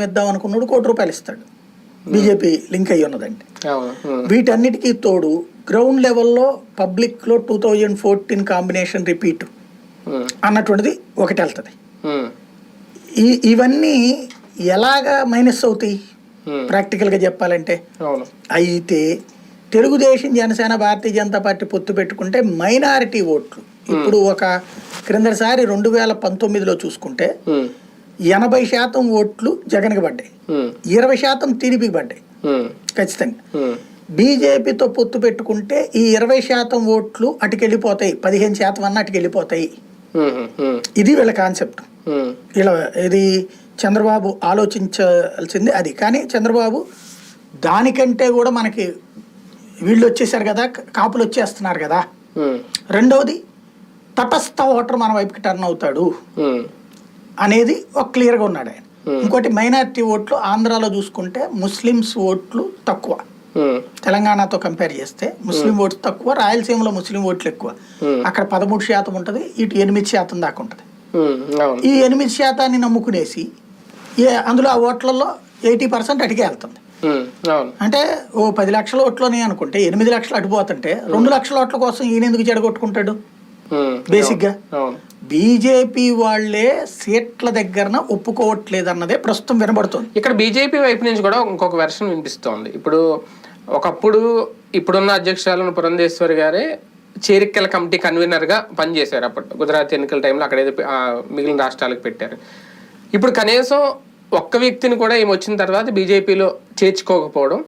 ఇద్దాం అనుకున్నాడు ₹1 ఇస్తాడు, బీజేపీ లింక్ అయ్యి ఉన్నదండి. వీటన్నిటికీ తోడు గ్రౌండ్ లెవెల్లో పబ్లిక్లో 2014 కాంబినేషన్ రిపీట్ అన్నటువంటిది ఒకటి వెళ్తుంది. ఇవన్నీ ఎలాగా మైనస్ అవుతాయి ప్రాక్టికల్గా చెప్పాలంటే? అయితే తెలుగుదేశం, జనసేన, భారతీయ జనతా పార్టీ పొత్తు పెట్టుకుంటే మైనారిటీ ఓట్లు ఇప్పుడు ఒక క్రిందసారి 2019లో చూసుకుంటే 80% ఓట్లు జగన్కి పడ్డాయి, 20% టీడీపీకి పడ్డాయి ఖచ్చితంగా. బీజేపీతో పొత్తు పెట్టుకుంటే ఈ 20% ఓట్లు అటుకెళ్ళిపోతాయి, 15% అన్న అటుకెళ్ళిపోతాయి. ఇది వీళ్ళ కాన్సెప్ట్. ఇలా ఇది చంద్రబాబు ఆలోచించాల్సింది అది. కానీ చంద్రబాబు దానికంటే కూడా మనకి వీళ్ళు వచ్చేసారు కదా, కాపులు వచ్చేస్తున్నారు కదా. రెండవది తటస్థ ఓటర్ మన వైపుకి టర్న్ అవుతాడు అనేది ఒక క్లియర్గా ఉన్నాడు ఆయన. ఇంకోటి మైనారిటీ ఓట్లు ఆంధ్రాలో చూసుకుంటే ముస్లిమ్స్ ఓట్లు తక్కువ, తెలంగాణతో కంపేర్ చేస్తే ముస్లిం ఓట్లు తక్కువ, రాయలసీమలో ముస్లిం ఓట్లు ఎక్కువ. అక్కడ 13% ఉంటుంది, ఇటు 8% దాకా ఉంటుంది. ఈ 8% నమ్ముకునేసి అందులో ఆ ఓట్లలో 80% అటుకే వెళ్తుంది. అంటే ఓ 10 లక్షల ఓట్లని అనుకుంటే 8 లక్షలు అటుపోతుంటే 2 లక్షల ఓట్ల కోసం ఈయన ఎందుకు చెడగొట్టుకుంటాడు? బేసిక్ గా బీజేపీ వాళ్లే సీట్ల దగ్గర ఒప్పుకోవట్లేదు అన్నదే ప్రస్తుతం వినబడుతుంది. ఇక్కడ బీజేపీ వైపు నుంచి కూడా ఇంకొక వెర్షన్ వినిపిస్తోంది. ఒకప్పుడు ఇప్పుడున్న అధ్యక్షురాలను పురంధేశ్వరి గారే చేరికల కమిటీ కన్వీనర్ గా పనిచేశారు. అప్పుడు గుజరాత్ ఎన్నికల టైంలో అక్కడేదో మిగిలిన రాష్ట్రాలకు పెట్టారు. ఇప్పుడు కనీసం ఒక్క వ్యక్తిని కూడా ఏమి వచ్చిన తర్వాత బీజేపీలో చేర్చుకోకపోవడం